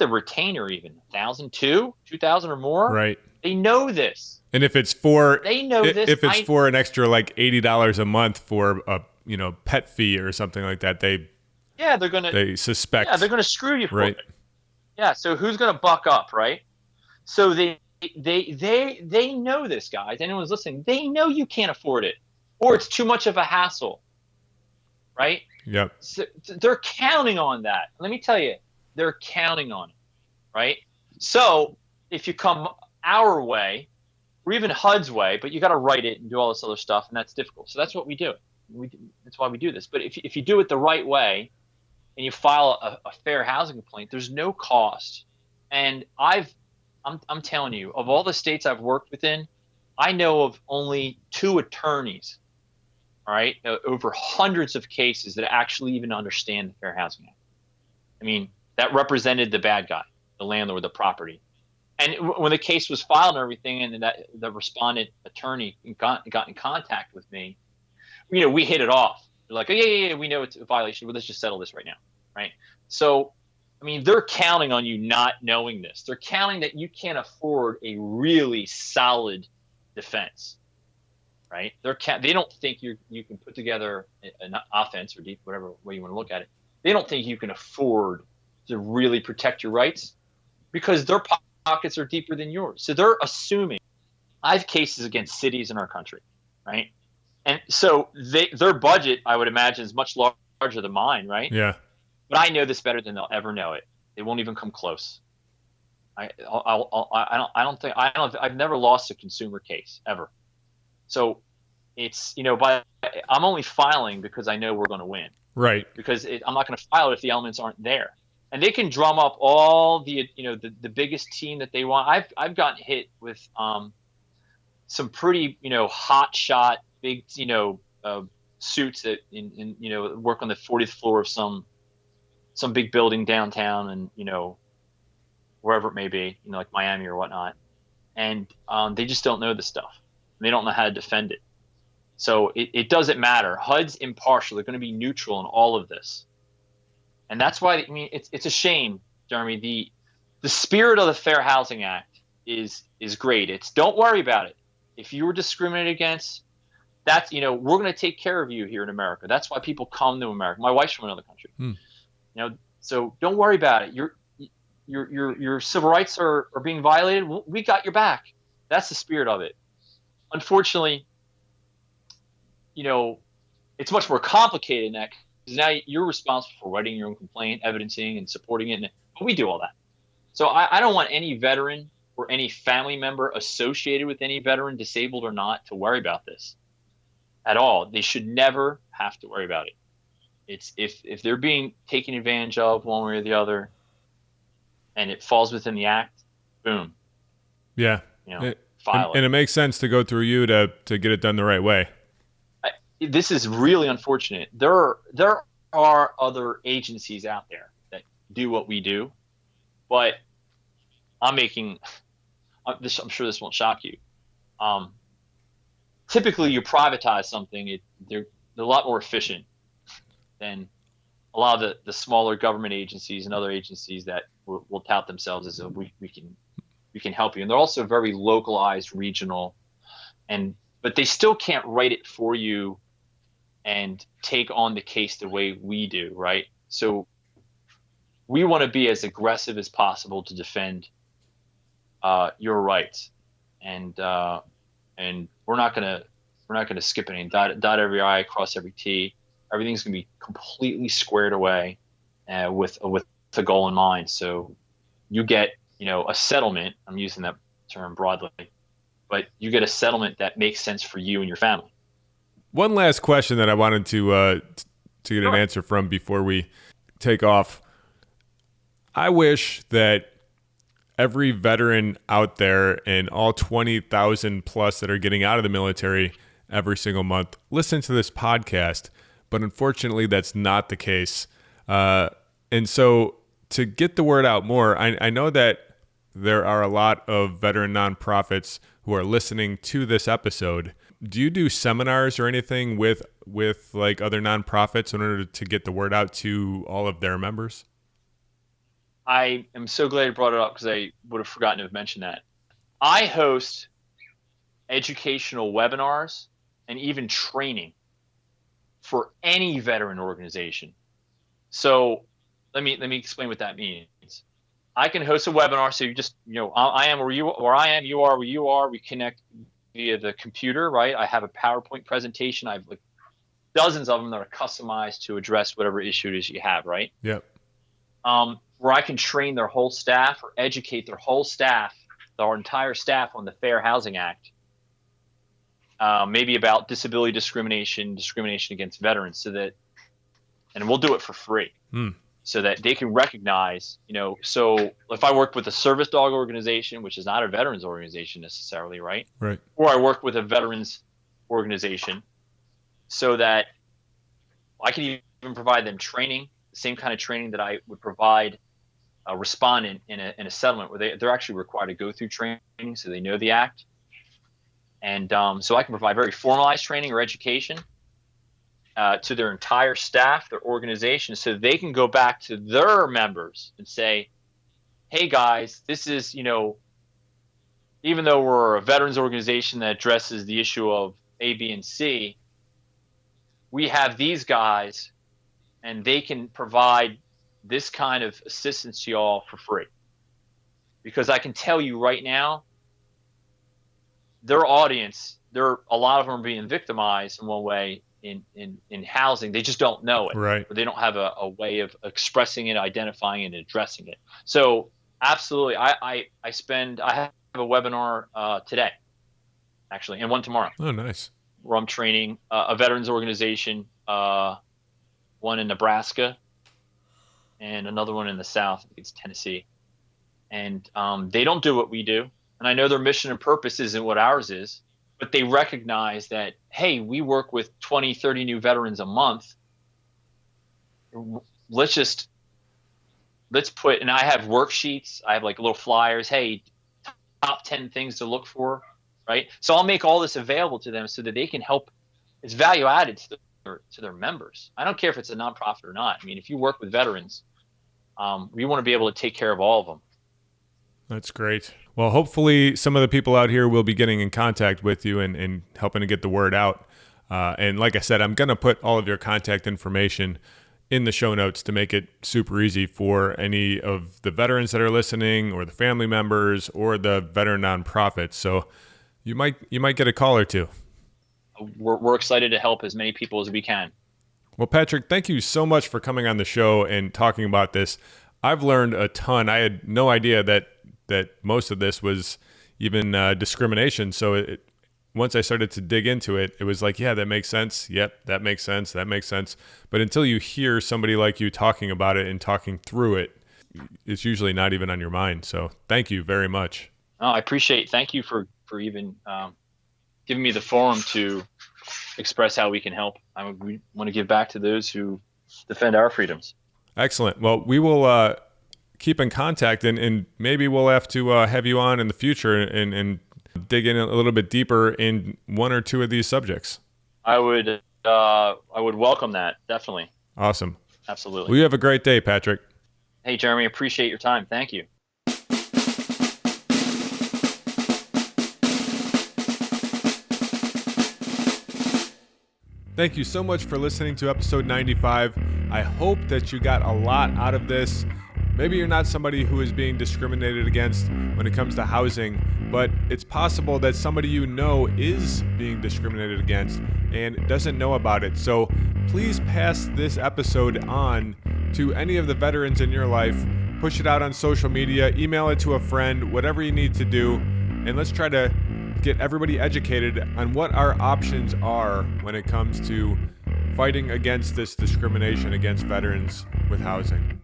retainer even? 1,000, 2,000 or more? Right. They know this. And if it's for for an extra like $80 a month for a pet fee or something like that, they suspect. Yeah, they're gonna screw you for right. it. Yeah, so who's gonna buck up, right? So they know this, guys. Anyone's listening, they know you can't afford it, or it's too much of a hassle, right? Yep. So they're counting on that. Let me tell you, they're counting on it, right? So if you come our way, or even HUD's way, but you got to write it and do all this other stuff, and that's difficult. So that's what we do. That's why we do this. But if you do it the right way, and you file a fair housing complaint, there's no cost. And I'm telling you, of all the states I've worked within, I know of only 2 attorneys, all right, over hundreds of cases that actually even understand the Fair Housing Act. I mean, that represented the bad guy, the landlord, the property. And when the case was filed and everything, and the respondent attorney got in contact with me, we hit it off. They're like, oh, yeah, we know it's a violation, but let's just settle this right now, right? So, I mean, they're counting on you not knowing this. They're counting that you can't afford a really solid defense, right? They don't think you can put together an offense or whatever way you want to look at it. They don't think you can afford to really protect your rights because their pockets are deeper than yours. So they're assuming. I have cases against cities in our country, right? And so their budget, I would imagine, is much larger than mine, right? Yeah. But I know this better than they'll ever know it. They won't even come close. I've never lost a consumer case ever. So it's, I'm only filing because I know we're going to win. Right. Because I'm not going to file it if the elements aren't there. And they can drum up all the, the biggest team that they want. I've gotten hit with some pretty, hot shot, big, suits that work on the 40th floor of some big building downtown, and wherever it may be, like Miami or whatnot. And they just don't know the stuff. They don't know how to defend it. So it doesn't matter. HUD's impartial. They're going to be neutral in all of this. And that's why, it's a shame, Jeremy. The spirit of the Fair Housing Act is great. It's don't worry about it. If you were discriminated against, that's, we're going to take care of you here in America. That's why people come to America. My wife's from another country. So don't worry about it. Your civil rights are being violated. We got your back. That's the spirit of it. Unfortunately, it's much more complicated than that, because now you're responsible for writing your own complaint, evidencing and supporting it. But we do all that. So I don't want any veteran or any family member associated with any veteran, disabled or not, to worry about this at all. They should never have to worry about it. It's if they're being taken advantage of one way or the other, and it falls within the act, boom. Yeah. File it. And it makes sense to go through you to get it done the right way. This is really unfortunate. There are other agencies out there that do what we do, but I'm sure this won't shock you. Typically, you privatize something, they're a lot more efficient than a lot of the smaller government agencies and other agencies that will tout themselves as we can help you. And they're also very localized, regional, but they still can't write it for you and take on the case the way we do, right? So we want to be as aggressive as possible to defend your rights, and we're not gonna skip anything. Dot every I, cross every T. Everything's gonna be completely squared away with a goal in mind. So you get a settlement. I'm using that term broadly, but you get a settlement that makes sense for you and your family. One last question that I wanted to get an answer from before we take off. I wish that every veteran out there and all 20,000 plus that are getting out of the military every single month listen to this podcast, but unfortunately that's not the case. And so to get the word out more, I know that there are a lot of veteran nonprofits who are listening to this episode. Do you do seminars or anything with like other nonprofits in order to get the word out to all of their members? I am so glad you brought it up, because I would have forgotten to have mentioned that. I host educational webinars and even training for any veteran organization. So let me explain what that means. I can host a webinar. So you just, I am where I am, you are where you are. We connect via the computer, right? I have a PowerPoint presentation. I have like dozens of them that are customized to address whatever issue it is you have, right? Yep. Where I can train their whole staff or educate their whole staff, our entire staff, on the Fair Housing Act, maybe about disability discrimination against veterans, and we'll do it for free. So that they can recognize, so if I work with a service dog organization, which is not a veterans organization necessarily, right? Right. Or I work with a veterans organization, so that I can even provide them training, the same kind of training that I would provide a respondent in a settlement, where they're actually required to go through training so they know the act. And so I can provide very formalized training or education to their entire staff, their organization, so they can go back to their members and say, hey guys, this is, even though we're a veterans organization that addresses the issue of A, B, and C, we have these guys and they can provide this kind of assistance to y'all for free. Because I can tell you right now, their audience, a lot of them are being victimized in one way in housing. They just don't know it. Right. Or they don't have a way of expressing it, identifying it, and addressing it. So Absolutely. I have a webinar today, actually, and one tomorrow. Oh, nice. Where I'm training a veterans organization, one in Nebraska and another one in the South. I think it's Tennessee. And they don't do what we do. And I know their mission and purpose isn't what ours is, but they recognize that, hey, we work with 20, 30 new veterans a month. Let's put, and I have worksheets. I have like little flyers. Hey, top 10 things to look for, right? So I'll make all this available to them so that they can help. It's value added to their members. I don't care if it's a nonprofit or not. I mean, if you work with veterans, we want to be able to take care of all of them. That's great. Well, hopefully some of the people out here will be getting in contact with you and helping to get the word out. And like I said, I'm going to put all of your contact information in the show notes to make it super easy for any of the veterans that are listening or the family members or the veteran nonprofits. So you might get a call or two. We're excited to help as many people as we can. Well, Patrick, thank you so much for coming on the show and talking about this. I've learned a ton. I had no idea that most of this was even discrimination. So once I started to dig into it, it was like, yeah, that makes sense. Yep, that makes sense. That makes sense. But until you hear somebody like you talking about it and talking through it, it's usually not even on your mind. So thank you very much. Oh, I appreciate it. Thank you for even giving me the forum to express how we can help. We want to give back to those who defend our freedoms. Excellent. Well, we will keep in contact, and maybe we'll have to have you on in the future and dig in a little bit deeper in one or two of these subjects. I would welcome that, definitely. Awesome. Absolutely. Well, you have a great day, Patrick. Hey, Jeremy, appreciate your time. Thank you. Thank you so much for listening to episode 95. I hope that you got a lot out of this. Maybe you're not somebody who is being discriminated against when it comes to housing, but it's possible that somebody you know is being discriminated against and doesn't know about it. So please pass this episode on to any of the veterans in your life. Push it out on social media, email it to a friend, whatever you need to do, and let's try to get everybody educated on what our options are when it comes to fighting against this discrimination against veterans with housing.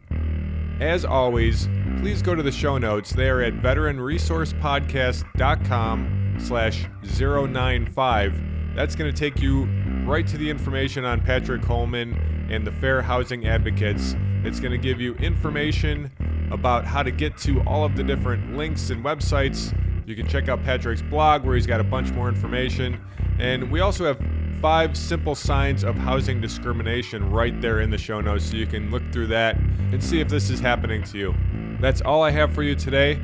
As always, please go to the show notes. They are at veteranresourcepodcast.com/095. That's going to take you right to the information on Patrick Coleman and the Fair Housing Advocates. It's going to give you information about how to get to all of the different links and websites. You can check out Patrick's blog where he's got a bunch more information. And we also have 5 simple signs of housing discrimination right there in the show notes, so you can look through that and see if this is happening to you. That's all I have for you today.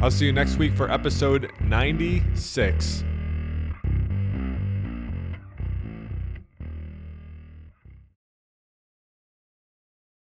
I'll see you next week for episode 96.